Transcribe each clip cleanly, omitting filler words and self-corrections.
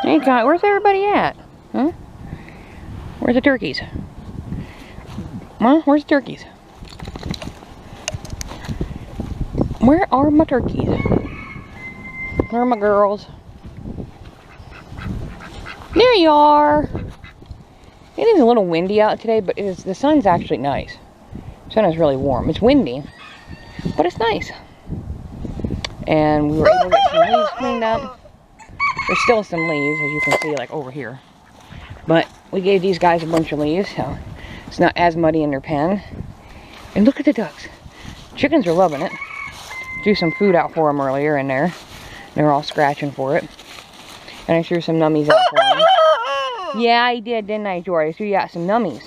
Hey, God, where's everybody at? Huh? Where's the turkeys? Huh? Where's the turkeys? Where are my turkeys? Where are my girls? There you are! It is a little windy out today, but the sun's actually nice. The sun is really warm. It's windy, but it's nice. And we were able to get some leaves cleaned up. There's still some leaves, as you can see, like over here. But we gave these guys a bunch of leaves, so it's not as muddy in their pen. And look at the ducks. Chickens are loving it. Threw some food out for them earlier in there. They were all scratching for it. And I threw some nummies out for them. Yeah, I did, didn't I, Jory? I threw you out some nummies.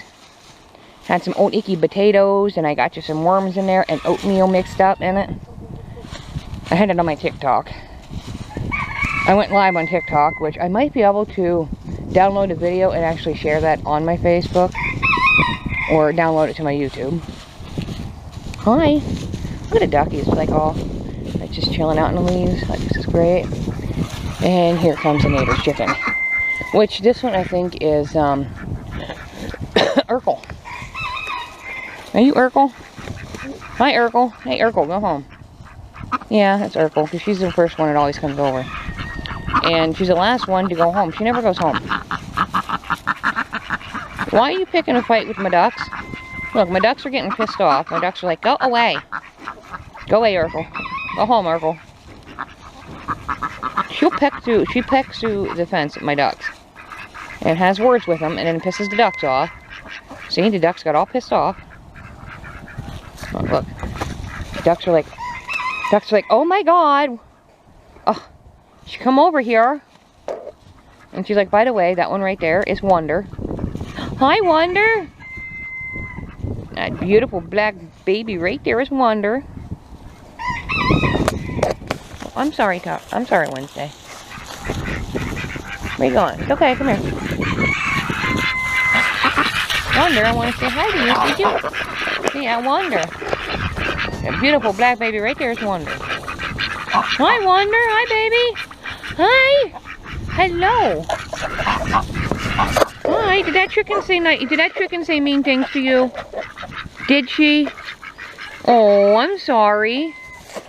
Had some old icky potatoes, and I got you some worms in there, and oatmeal mixed up in it. I had it on my TikTok. I went live on TikTok, which I might be able to download a video and actually share that on my Facebook. Or download it to my YouTube. Hi. Look at the duckies, like all, like just chilling out in the leaves. Like, this is great. And here comes the neighbor's chicken. Which, this one I think is, Urkel. Are you Urkel? Hi, Urkel. Hey, Urkel, go home. Yeah, that's Urkel, because she's the first one that always comes over. And she's the last one to go home. She never goes home. Why are you picking a fight with my ducks? Look, my ducks are getting pissed off. My ducks are like, go away. Go away, Urkel. Go home, Urkel. She pecks through the fence at my ducks. And has words with them, and then pisses the ducks off. See, the ducks got all pissed off. Oh, look. Ducks are like, oh my God. Oh, she come over here. And she's like, by the way, that one right there is Wonder. Hi, Wonder. That beautiful black baby right there is Wonder. Oh, I'm sorry, Wednesday. Where you going? It's okay, come here. Wonder, I want to say hi to you. Did you? Yeah, Wonder. That beautiful black baby right there is Wonder. Hi, Wonder. Hi, baby. Hi. Hello. Hi. Did that chicken say mean things to you? Did she? Oh, I'm sorry.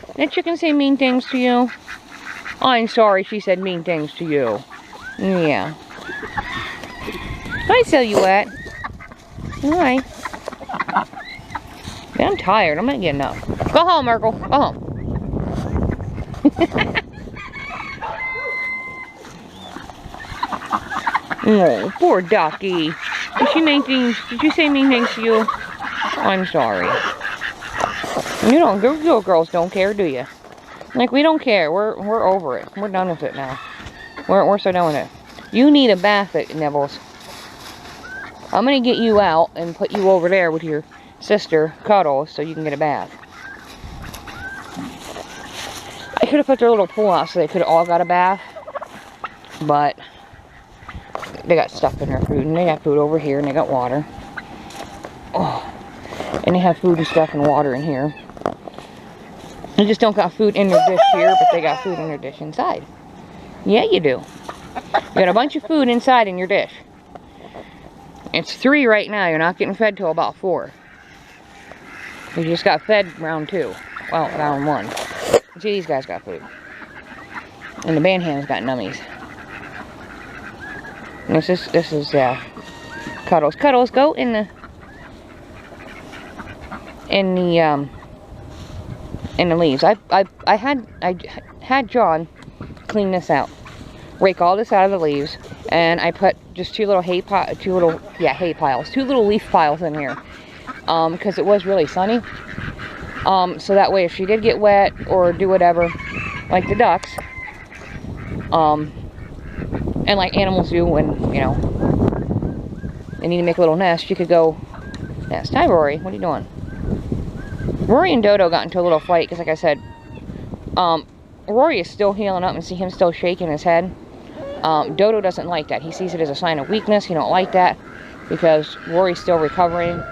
Did that chicken say mean things to you? I'm sorry she said mean things to you. Yeah. Hi, Silhouette. Hi. Yeah, I'm tired. I'm not getting up. Go home, Urkel. Go home. Oh, poor ducky. Did she say mean things to you? I'm sorry. You don't, little girls don't care, do you? Like, we don't care. We're over it. We're done with it now. We're so done with it. You need a bath, Nibbles. I'm gonna get you out and put you over there with your sister, Cuddles, so you can get a bath. I could have put their little pool out so they could have all got a bath. But they got stuff in their food, and they got food over here, and they got water. Oh, and they have food and stuff and water in here. They just don't got food in their dish here, but they got food in their dish inside. Yeah, you do. You got a bunch of food inside in your dish. It's 3 right now. You're not getting fed till about 4. You just got fed round 2. Well, round 1. See, these guys got food. And the Bantams got nummies. And this is Cuddles. Cuddles, go in the leaves. I had John clean this out, rake all this out of the leaves, and I put just two little leaf piles in here, because it was really sunny. So that way, if she did get wet or do whatever, like the ducks, and like animals do when, you know, they need to make a little nest, she could go nest. Hi, Rory. What are you doing? Rory and Dodo got into a little fight because, like I said, Rory is still healing up and see him still shaking his head. Dodo doesn't like that. He sees it as a sign of weakness. He don't like that because Rory's still recovering.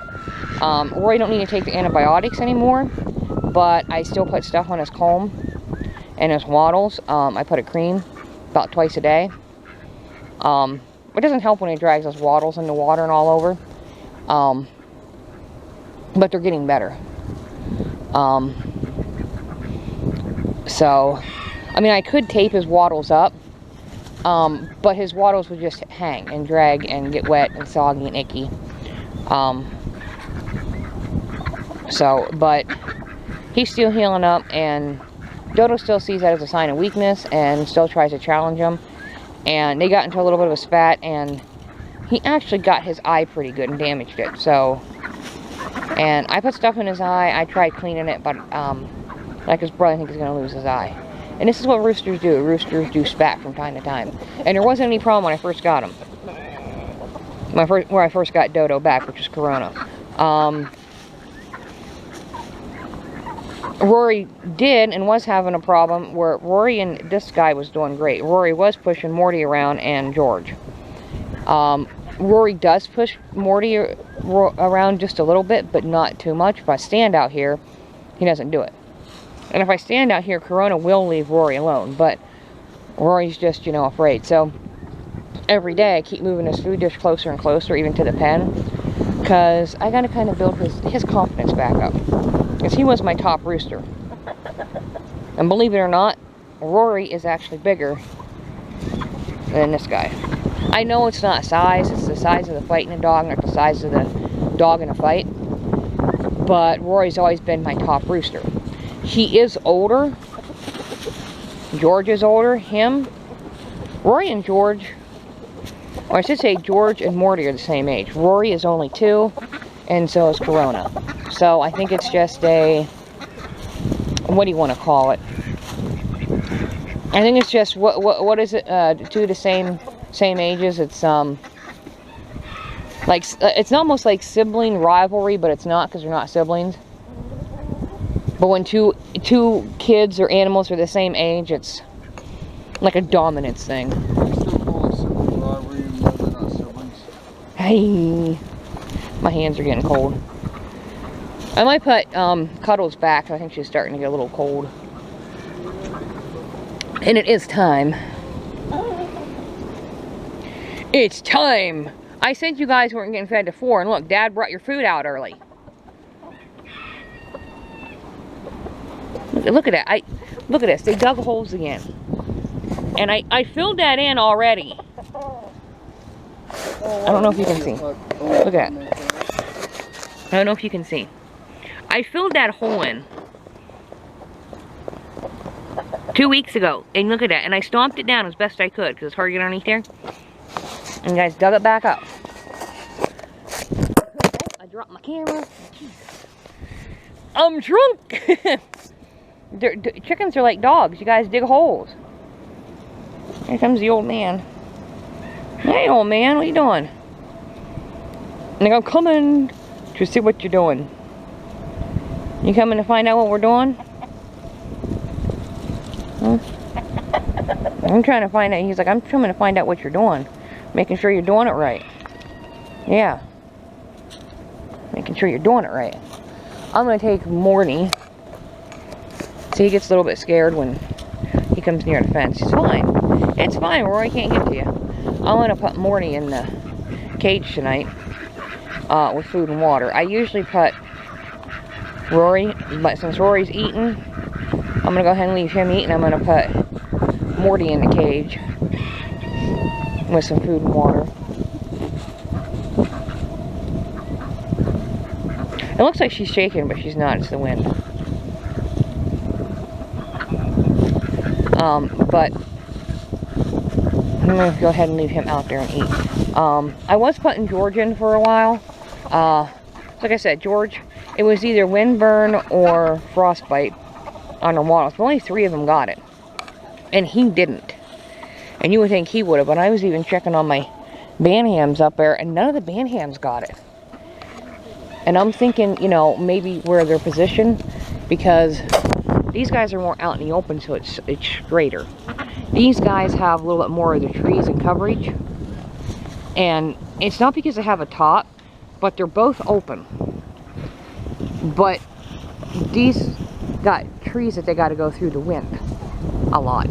Rory don't need to take the antibiotics anymore, but I still put stuff on his comb and his wattles. I put a cream about twice a day. It doesn't help when he drags those wattles in the water and all over. But they're getting better. So, I mean, I could tape his wattles up, but his wattles would just hang and drag and get wet and soggy and icky. But he's still healing up, and Dodo still sees that as a sign of weakness and still tries to challenge him. And they got into a little bit of a spat, and he actually got his eye pretty good and damaged it. So, and I put stuff in his eye. I tried cleaning it, but like his brother, I think he's going to lose his eye. And this is what roosters do. Roosters do spat from time to time. And there wasn't any problem when I first got him. Where I first got Dodo back, which is Corona. Rory did and was having a problem where Rory and this guy was doing great. Rory was pushing Morty around and George. Rory does push Morty around just a little bit, but not too much. If I stand out here, he doesn't do it. And if I stand out here, Corona will leave Rory alone. But Rory's just, you know, afraid. So every day I keep moving his food dish closer and closer, even to the pen. Because I got to kind of build his confidence back up. Because he was my top rooster. And believe it or not, Rory is actually bigger than this guy. I know it's not size, it's the size of the fight in a dog, not the size of the dog in a fight. But Rory's always been my top rooster. He is older. George is older. Rory and George, or I should say George and Morty are the same age. Rory is only 2, and so is Corona. So I think it's just a, what do you want to call it? I think it's just, what is it, 2 the same ages. It's like, it's almost like sibling rivalry, but it's not, because they're not siblings. But when two kids or animals are the same age, it's like a dominance thing. Hey, my hands are getting cold. I might put Cuddles back. I think she's starting to get a little cold. And it is time. It's time! I said you guys weren't getting fed to 4, and look, Dad brought your food out early. Look at that. Look at this. They dug holes again. And I filled that in already. I don't know if you can see. Look at that. I don't know if you can see. I filled that hole in 2 weeks ago. And look at that. And I stomped it down as best I could, because it's hard to get underneath there. And guys, dug it back up. I dropped my camera. I'm drunk. Chickens are like dogs. You guys dig holes. Here comes the old man. Hey, old man, what are you doing? And I'm coming to see what you're doing. You coming to find out what we're doing? Huh? I'm trying to find out. He's like, I'm coming to find out what you're doing. Making sure you're doing it right. Yeah. Making sure you're doing it right. I'm going to take Morty. So he gets a little bit scared when he comes near the fence. It's fine. It's fine. Rory can't get to you. I'm going to put Morty in the cage tonight with food and water. I usually put Rory, but since Rory's eating, I'm going to go ahead and leave him eat, and I'm going to put Morty in the cage with some food and water. It looks like she's shaking, but she's not. It's the wind. But I'm going to go ahead and leave him out there and eat. I was putting George in for a while. Like I said, George, it was either windburn or frostbite on the wattles. But only 3 of them got it. And he didn't. And you would think he would have, but I was even checking on my Bantams up there, and none of the Bantams got it. And I'm thinking, you know, maybe where they're positioned, because these guys are more out in the open, so it's straighter. These guys have a little bit more of the trees and coverage. And it's not because they have a top, but they're both open. But these got trees that they got to go through the wind a lot.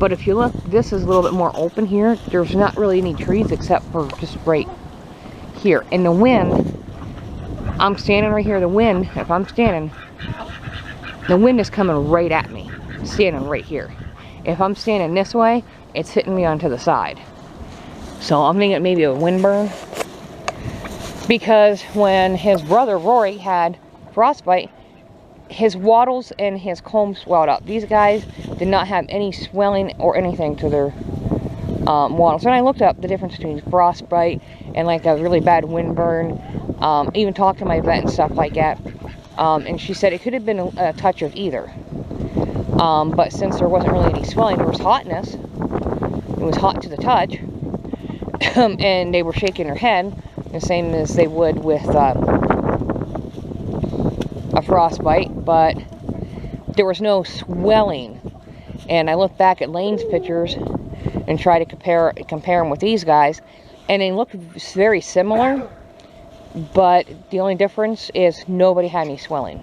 But if you look, this is a little bit more open here. There's not really any trees except for just right here. And the wind, I'm standing right here, the wind, if I'm standing, the wind is coming right at me, standing right here. If I'm standing this way, it's hitting me onto the side. So I'm thinking maybe a wind burn. Because when his brother Rory had frostbite, his wattles and his comb swelled up. These guys did not have any swelling or anything to their wattles. And I looked up the difference between frostbite and like a really bad wind burn. Even talked to my vet and stuff like that. And she said it could have been a touch of either. But since there wasn't really any swelling, there was hotness. It was hot to the touch. And they were shaking their head the same as they would with a frostbite, but there was no swelling. And I looked back at Lane's pictures and tried to compare them with these guys, and they looked very similar, but the only difference is nobody had any swelling.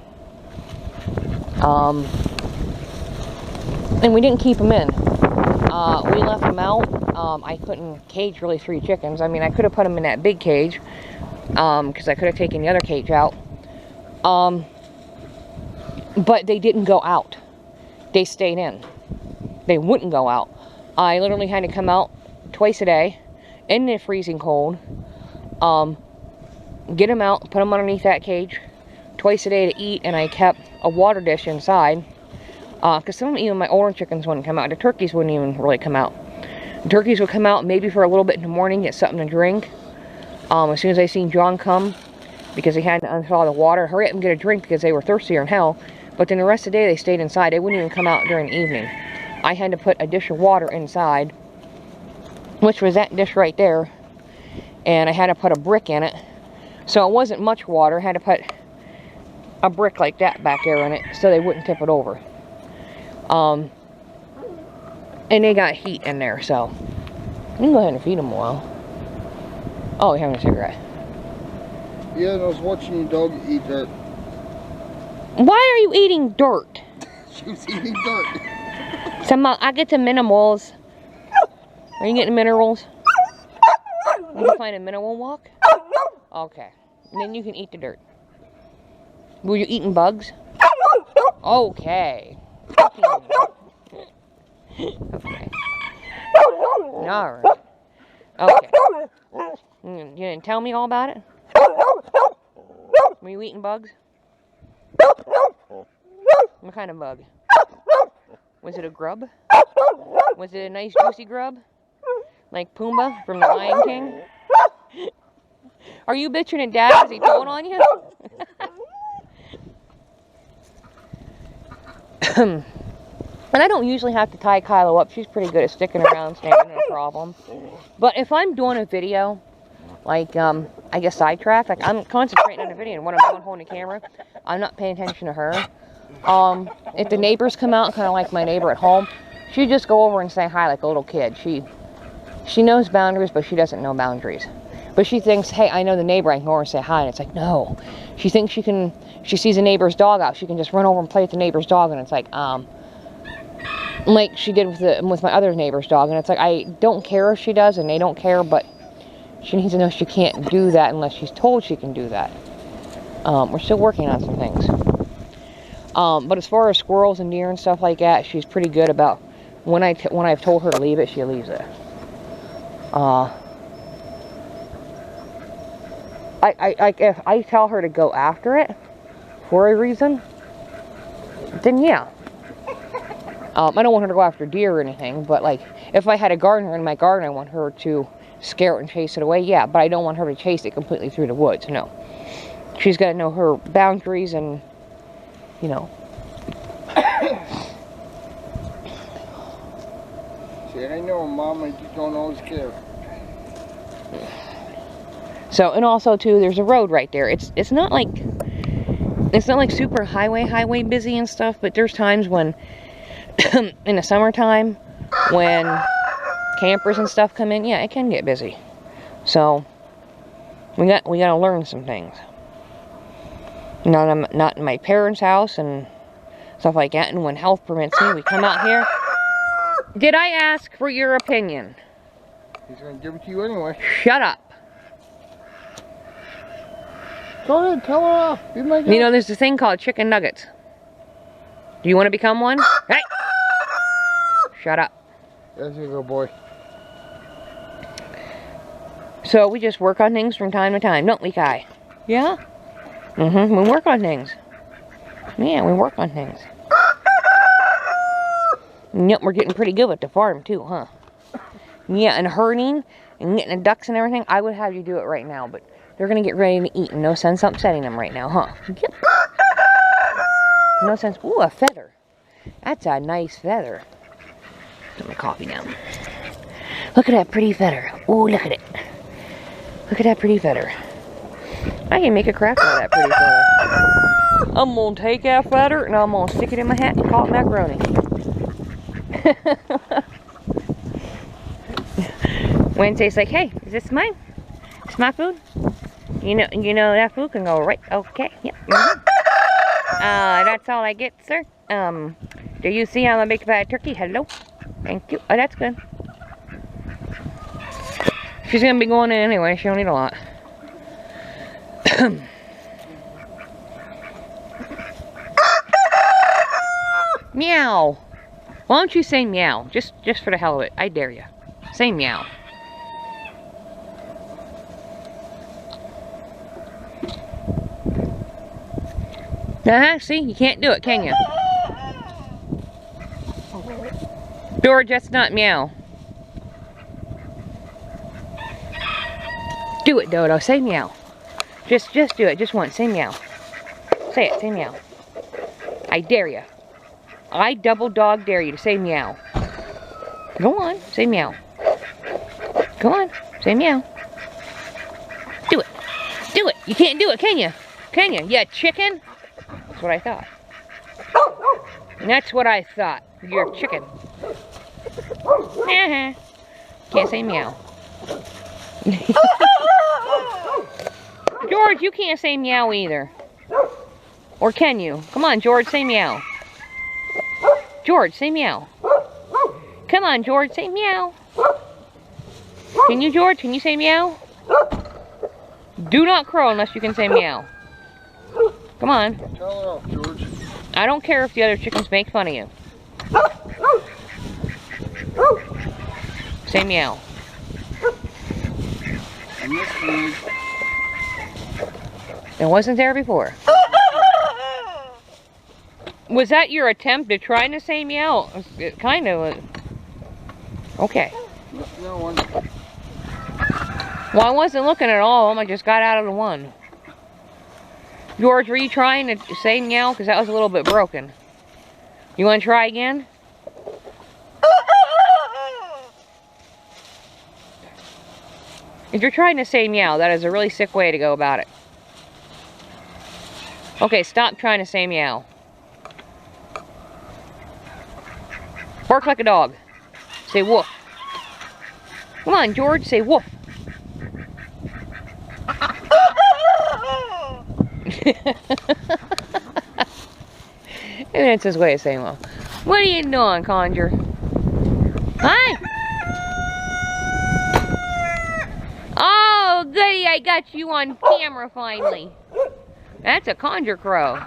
And we didn't keep them in. We left them out. I couldn't cage really 3 chickens. I mean, I could have put them in that big cage, because I could have taken the other cage out. But they didn't go out. They stayed in. They wouldn't go out. I literally had to come out twice a day in the freezing cold, get them out, put them underneath that cage twice a day to eat, and I kept a water dish inside, because some of them, even my older chickens wouldn't come out. The turkeys wouldn't even really come out. The turkeys would come out maybe for a little bit in the morning, get something to drink. As soon as I seen John come, because he had to unthaw the water, hurry up and get a drink because they were thirstier than hell. But then the rest of the day they stayed inside. They wouldn't even come out during the evening. I had to put a dish of water inside, which was that dish right there. And I had to put a brick in it. So it wasn't much water. I had to put a brick like that back there in it so they wouldn't tip it over. And they got heat in there, so you can go ahead and feed them a while. Oh, you're having a cigarette. Yeah, and I was watching your dog eat dirt. Why are you eating dirt? She was eating dirt. I get the minimals. Are you getting minerals? Did you find a mineral walk? Okay. And then you can eat the dirt. Were you eating bugs? Okay. Okay. Alright. Okay. You didn't tell me all about it? Were you eating bugs? What kind of bug? Was it a grub? Was it a nice juicy grub? Like Pumbaa from the Lion King? Are you bitching at Dad? Is he pulling on you? And I don't usually have to tie Kylo up. She's pretty good at sticking around, standing, no problem. But if I'm doing a video, like, I get sidetracked, like, I'm concentrating on the video, and when I'm doing holding the camera, I'm not paying attention to her. If the neighbors come out, kind of like my neighbor at home, she just go over and say hi like a little kid. She knows boundaries, but she doesn't know boundaries. But she thinks, hey, I know the neighbor, I can go over and say hi. And it's like, no. She thinks she sees a neighbor's dog out, she can just run over and play with the neighbor's dog, and it's like she did with my other neighbor's dog. And it's like, I don't care if she does, and they don't care, but she needs to know she can't do that unless she's told she can do that. We're still working on some things. But as far as squirrels and deer and stuff like that, she's pretty good about when I've told her to leave it, she leaves it. If I tell her to go after it for a reason, then yeah. I don't want her to go after deer or anything, but like if I had a gardener in my garden, I want her to scare it and chase it away, yeah, but I don't want her to chase it completely through the woods, no. She's got to know her boundaries and, you know. See, I know, Mom, I just don't always care. So, and also too, there's a road right there. It's not like super highway busy and stuff, but there's times when in the summertime when campers and stuff come in, yeah, it can get busy. So we got to learn some things. Not in my parents' house and stuff like that. And when health permits me, we come out here. Did I ask for your opinion? He's gonna give it to you anyway. Shut up. Go ahead, tell her off. Be my guest. You know, there's a thing called chicken nuggets. Do you want to become one? Hey! Shut up. There you go, boy. So we just work on things from time to time, don't we, Kai? Yeah? Mm-hmm. We work on things. Yeah, we work on things. Yep, we're getting pretty good at the farm, too, huh? Yeah, and herding and getting the ducks and everything. I would have you do it right now, but they're going to get ready to eat, and no sense upsetting them right now, huh? Yep. No sense. Ooh, a feather. That's a nice feather. Put my coffee down. Look at that pretty feather. Ooh, look at it. Look at that pretty feather. I can make a craft out of that pretty feather. I'm going to take that feather, and I'm going to stick it in my hat and call it macaroni. Wednesday's like, hey, is this mine? It's my food. You know that food can go right. Okay, yep. That's all I get, sir. Do you see I'm a big fat turkey? Hello. Thank you. Oh, that's good. She's gonna be going in anyway. She don't eat a lot. Meow. Why don't you say meow? Just for the hell of it. I dare you. Say meow. See? You can't do it, can you? George, that's not meow. Do it, Dodo. Say meow. Just do it. Just once. Say meow. Say it. Say meow. I dare you. I double dog dare you to say meow. Go on. Say meow. Go on. Say meow. Do it. Do it. You can't do it, can you? Can you? Yeah, chicken? That's what I thought. That's what I thought. You're a chicken. Can't say meow. George, you can't say meow either. Or can you? Come on, George, say meow. George, say meow. Come on, George, say meow. Can you, George? Can you say meow? Do not crow unless you can say meow. Come on. Tell her off, George. I don't care if the other chickens make fun of you. Say meow. It wasn't there before. Was that your attempt at trying to say meow? It kind of was. Okay. No one. Well, I wasn't looking at all of them. I just got out of the one. George, were you trying to say meow? Because that was a little bit broken. You want to try again? If you're trying to say meow, that is a really sick way to go about it. Okay, stop trying to say meow. Bark like a dog. Say woof. Come on, George, say woof. And that's his way of saying, well, what are you doing, Conjure? Hi! Oh, goody, I got you on camera finally. That's a Conjure crow.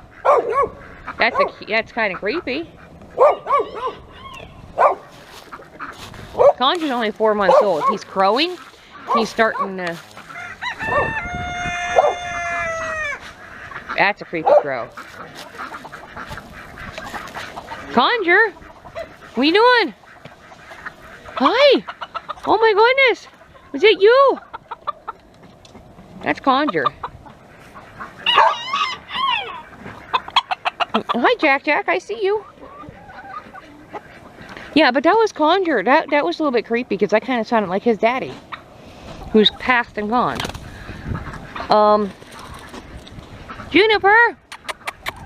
That's kind of creepy. Conjure's only 4 months old. He's crowing. He's starting to... That's a creepy crow. Conjure? What are you doing? Hi! Oh my goodness! Was it you? That's Conjure. Hi, Jack. I see you. Yeah, but that was Conjure. That was a little bit creepy because that kind of sounded like his daddy, who's passed and gone. Juniper,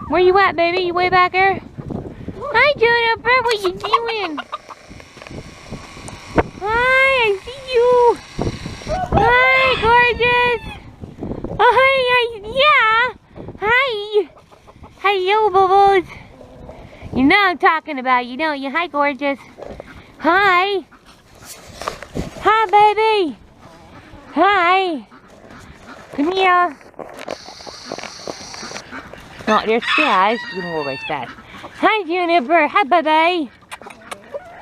where you at, baby? You way back there? Hi, Juniper. What you doing? Hi, I see you. Hi, gorgeous. Oh, hi, yeah. Hi. Hello, bubbles. You know I'm talking about you, don't you? Hi, gorgeous. Hi. Hi, baby. Hi. Come here. Oh, there's Spaz. You can go by Spaz. Hi, Juniper. Hi, baby.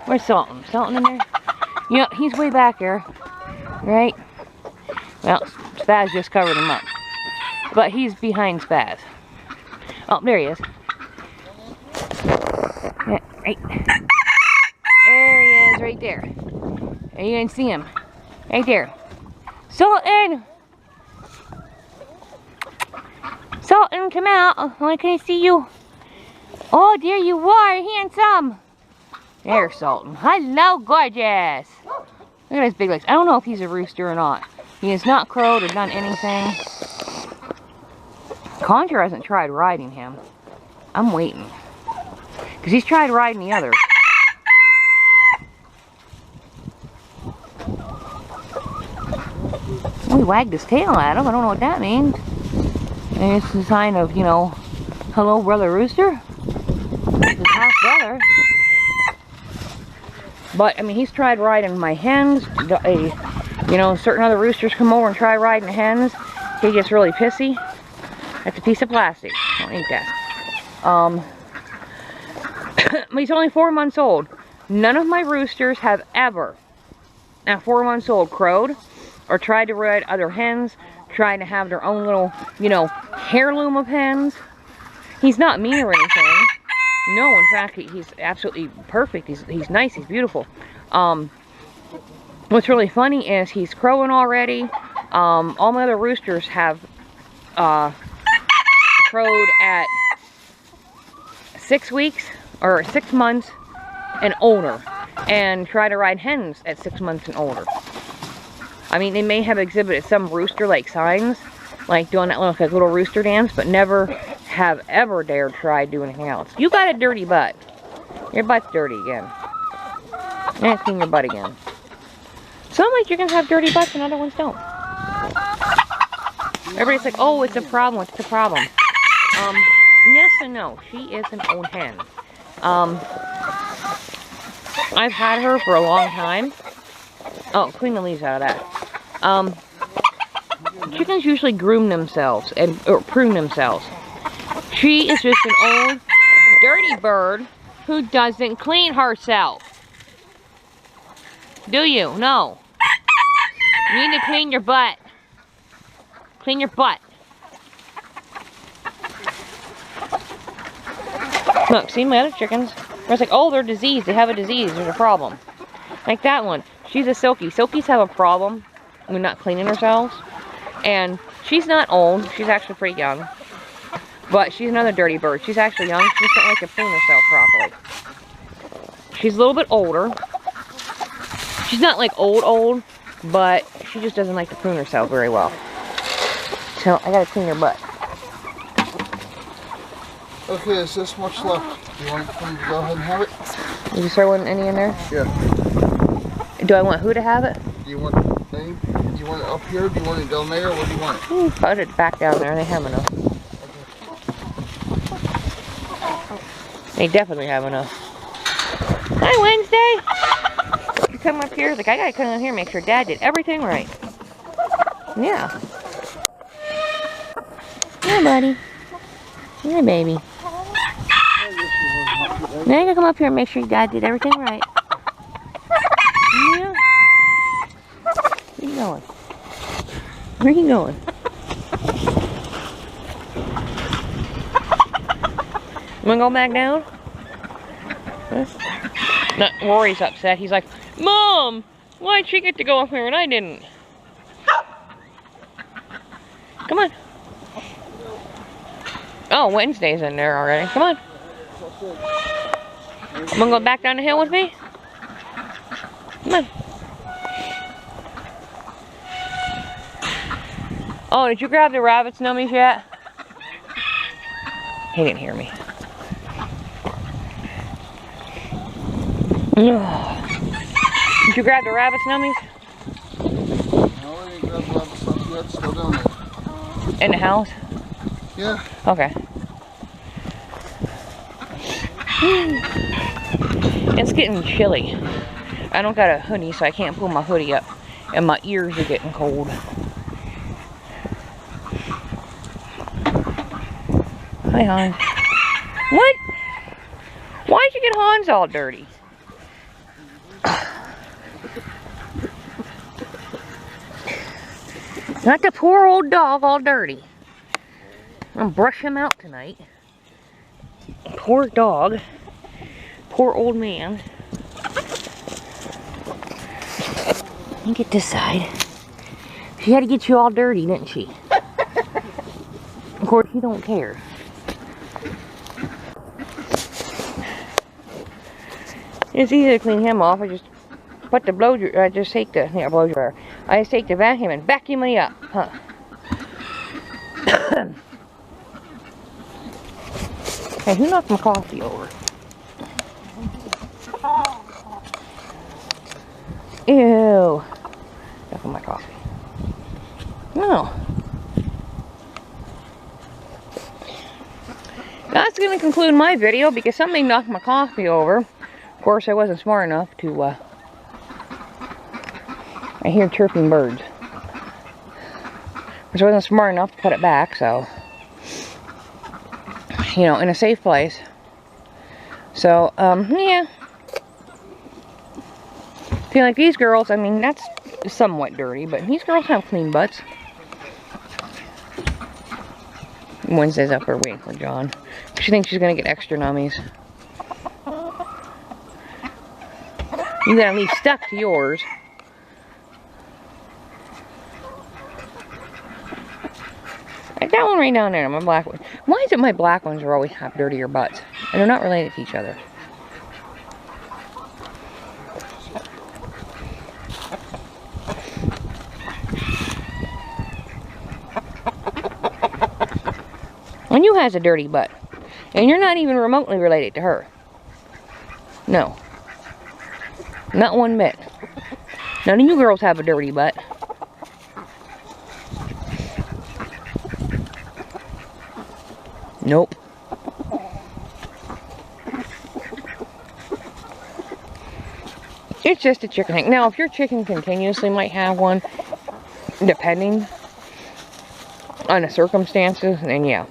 Where's Sultan? Sultan in there? Yep, he's way back there. Right? Well, Spaz just covered him up. But he's behind Spaz. Oh, there he is. Yeah, right. There he is, right there. And you can see him. Right there. Sultan! Sultan, come out. Oh, can I see you? Oh, there you are, handsome. There's Sultan. Hello, gorgeous. Look at his big legs. I don't know if he's a rooster or not. He has not crowed or done anything. Conjure hasn't tried riding him. I'm waiting. Because he's tried riding the others. Oh, he wagged his tail at him. I don't know what that means. And it's a sign of, you know, hello, brother rooster. His half brother. But, I mean, he's tried riding my hens. You know, certain other roosters come over and try riding the hens. He gets really pissy. That's a piece of plastic. Don't eat that. He's only 4 months old. None of my roosters have ever, at 4 months old, crowed or tried to ride other hens, trying to have their own little, you know, heirloom of hens. He's not mean or anything. No, in fact, he's absolutely perfect. He's nice. He's beautiful. What's really funny is he's crowing already. All my other roosters have crowed at 6 weeks or 6 months and older, and try to ride hens at 6 months and older. I mean, they may have exhibited some rooster-like signs, like doing that little rooster dance, but never have ever dared try doing anything else. You got a dirty butt. Your butt's dirty again. And clean your butt again. Some like you can have dirty butts and other ones don't. Everybody's like, oh, it's a problem. What's the problem? Yes and no. She is an old hen. I've had her for a long time. Oh, clean the leaves out of that. Chickens usually groom themselves or prune themselves. She is just an old, dirty bird who doesn't clean herself. Do you? No. You need to clean your butt. Clean your butt. Look, see my other chickens? I was like, oh, they're diseased. They have a disease. There's a problem. Like that one. She's a Silkie. Silkies have a problem when not cleaning themselves. And she's not old. She's actually pretty young. But she's another dirty bird. She's actually young. She just don't like to prune herself properly. She's a little bit older. She's not like old, but she just doesn't like to prune herself very well. So I gotta clean her butt. Okay, is this much left? Do you want to go ahead and have it? Did you throw any in there? Yeah. Do I want who to have it? Do you want any? Do you want it up here? Do you want it down there? What do you want? Put it back down there. They have enough. They definitely have enough. Hi, Wednesday. You come up here. Like, I gotta come in here and make sure Dad did everything right. Yeah. Hi, buddy. Hi, baby. Now you gotta come up here and make sure Dad did everything right. Yeah. Where you going? Where you going? You wanna go back down? No, Rory's upset. He's like, Mom, why'd she get to go up here and I didn't? Come on. Oh, Wednesday's in there already. Come on. You wanna go back down the hill with me? Come on. Oh, did you grab the rabbit's nummies yet? He didn't hear me. Did you grab the rabbit's nummies? No, I didn't grab the rabbit's nummies yet. Still down there. In the house? Yeah. Okay. It's getting chilly. I don't got a hoodie, so I can't pull my hoodie up. And my ears are getting cold. Hi, Hans. What? Why'd you get Hans all dirty? Not the poor old dog all dirty. I'm gonna brush him out tonight. Poor dog. Poor old man. Let me get this side. She had to get you all dirty, didn't she? Of course, you don't care. It's easy to clean him off. I just put the blow dryer. I just take the blow dryer. I just take the vacuum and vacuum me up, huh? Hey, who knocked my coffee over? Ew. Enough of my coffee. No. That's going to conclude my video because somebody knocked my coffee over. Of course, I wasn't smart enough to, I hear chirping birds. Which I wasn't smart enough to put it back, so, you know, in a safe place. So, yeah. Feel like these girls, I mean, that's somewhat dirty, but these girls have clean butts. Wednesday's up her waiting for John. She thinks she's gonna get extra nummies. You gotta leave stuck to yours. Like that one right down there, my black one. Why is it my black ones are always have dirtier butts? And they're not related to each other. And you has a dirty butt. And you're not even remotely related to her. No. Not one bit. None of you girls have a dirty butt. Nope. It's just a chicken thing. Now, if your chicken continuously might have one, depending on the circumstances, then yeah.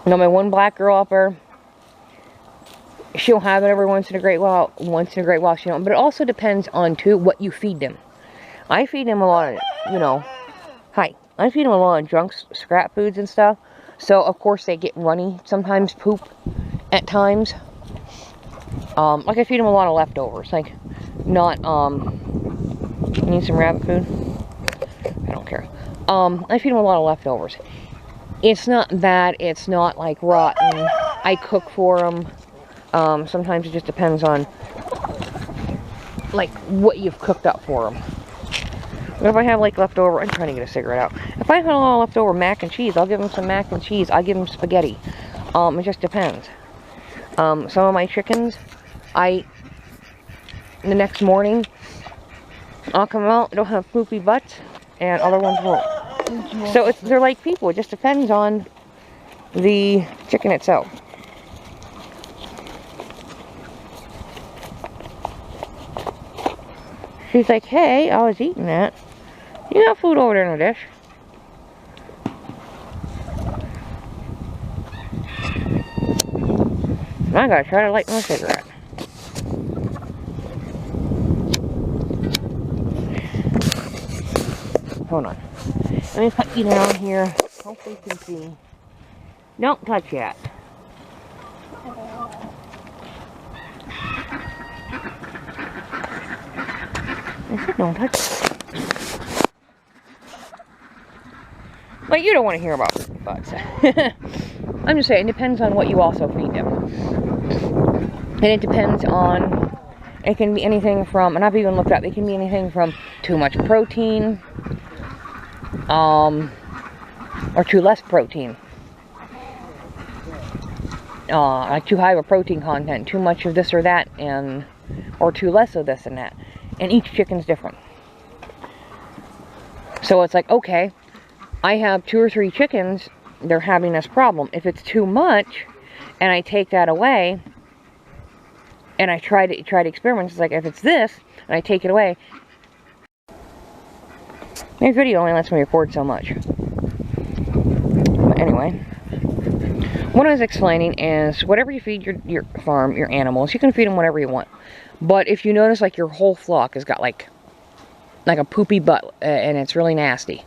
You know, my one black girl up there, she'll have it every once in a great while. She don't. But it also depends on, too, what you feed them. I feed them a lot of, you know, I feed them a lot of junk, scrap foods and stuff. So, of course, they get runny. Sometimes poop at times. Like, I feed them a lot of leftovers. Like, not, you need some rabbit food? I don't care. I feed them a lot of leftovers. It's not bad. It's not, like, rotten. I cook for them. Sometimes it just depends on, like, what you've cooked up for them. But if I have, like, leftover, I'm trying to get a cigarette out. If I have a lot of leftover mac and cheese, I'll give them some mac and cheese. I'll give them spaghetti. It just depends. Some of my chickens, the next morning, I'll come out, they'll have poopy butts, and other ones won't. So they're like people. It just depends on the chicken itself. She's like, hey, I was eating that. You got food over there in the dish. I gotta try to light my cigarette. Hold on. Let me put you down here. Hopefully you can see. Don't touch yet. I said don't touch it. But you don't want to hear about butts. I'm just saying, it depends on what you also feed them. And it depends on, it can be anything from, and I've even looked up, it can be anything from too much protein, or too less protein. Like too high of a protein content, too much of this or that, or too less of this and that. And each chicken's different. So it's like, okay, I have 2 or 3 chickens, they're having this problem. If it's too much, and I take that away, And I tried experiments. It's like, if it's this, and I take it away, my video only lets me record so much. But anyway, what I was explaining is, whatever you feed your farm, your animals, you can feed them whatever you want. But if you notice, like, your whole flock has got like a poopy butt, and it's really nasty,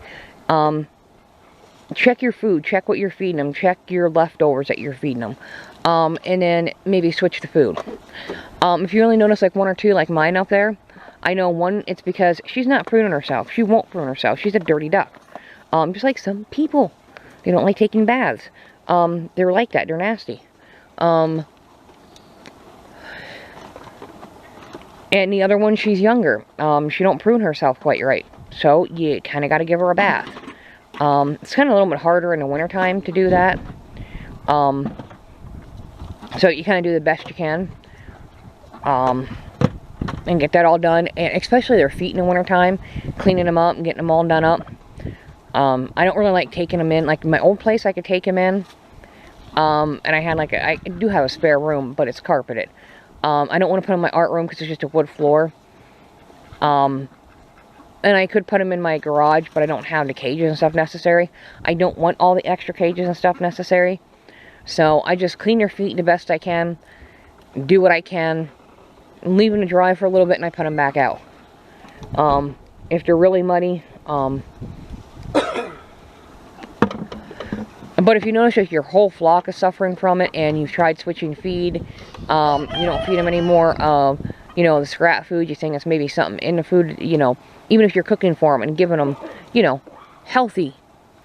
check your food, check what you're feeding them, check your leftovers that you're feeding them, and then maybe switch the food. If you only notice like one or two, like mine up there, I know one, it's because she's not pruning herself. She won't prune herself. She's a dirty duck. Just like some people, they don't like taking baths. They're like that. They're nasty. And the other one, she's younger. She don't prune herself quite right. So you kind of got to give her a bath. It's kind of a little bit harder in the wintertime to do that. So you kind of do the best you can. And get that all done. And especially their feet in the wintertime. Cleaning them up and getting them all done up. I don't really like taking them in. Like my old place, I could take them in. And I had like I do have a spare room, but it's carpeted. I don't want to put them in my art room because it's just a wood floor. And I could put them in my garage, but I don't have the cages and stuff necessary. I don't want all the extra cages and stuff necessary. So I just clean their feet the best I can. Do what I can. Leave them to dry for a little bit, and I put them back out. If they're really muddy. But if you notice that your whole flock is suffering from it, and you've tried switching feed, you don't feed them anymore, you know, the scrap food, you think it's maybe something in the food, you know, even if you're cooking for them and giving them, you know, healthy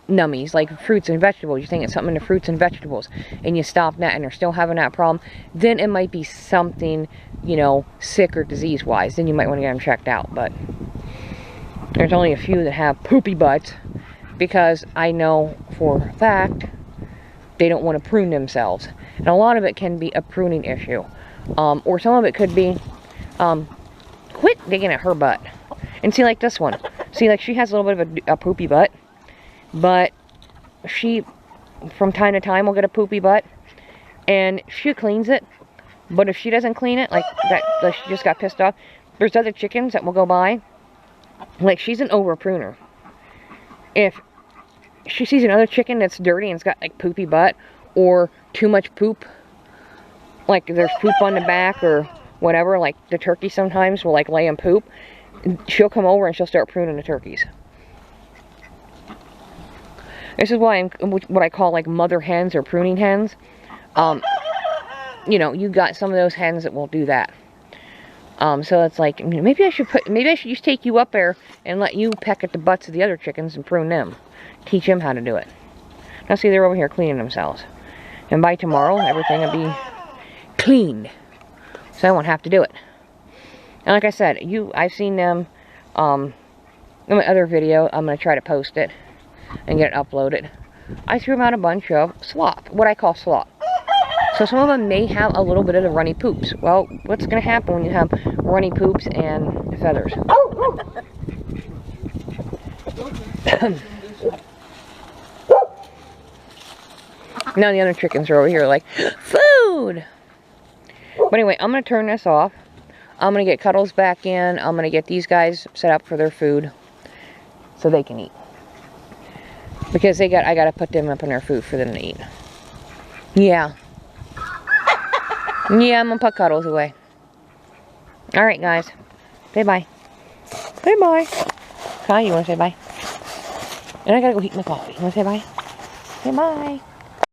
nummies, like fruits and vegetables, you think it's something in the fruits and vegetables, and you stop that and they're still having that problem, then it might be something, you know, sick or disease-wise. Then you might want to get them checked out. But there's only a few that have poopy butts, because I know for a fact they don't want to prune themselves. And a lot of it can be a pruning issue. Or some of it could be, quit digging at her butt. And see, like this one. See, like she has a little bit of a poopy butt. But she, from time to time, will get a poopy butt. And she cleans it. But if she doesn't clean it, like that, like she just got pissed off, there's other chickens that will go by. Like, she's an over pruner. If she sees another chicken that's dirty and it's got like poopy butt or too much poop, like there's poop on the back or whatever, like the turkey sometimes will like lay in poop, she'll come over and she'll start pruning the turkeys. This is why I'm what I call like mother hens or pruning hens. You know, you got some of those hens that will do that. So it's like, maybe I should just take you up there and let you peck at the butts of the other chickens and prune them. Teach them how to do it. Now see, they're over here cleaning themselves. And by tomorrow, everything will be cleaned. So I won't have to do it. And like I said, I've seen them, in my other video, I'm going to try to post it and get it uploaded. I threw them out a bunch of slop, what I call slop. So some of them may have a little bit of the runny poops. Well, what's going to happen when you have runny poops and feathers? Now the other chickens are over here like, food! But anyway, I'm going to turn this off. I'm going to get Cuddles back in. I'm going to get these guys set up for their food so they can eat. Because I got to put them up in their food for them to eat. Yeah. Yeah, I'm going to put Cuddles away. Alright, guys. Say bye. Say bye. Kai, you want to say bye? And I got to go eat my coffee. You want to say bye? Say bye.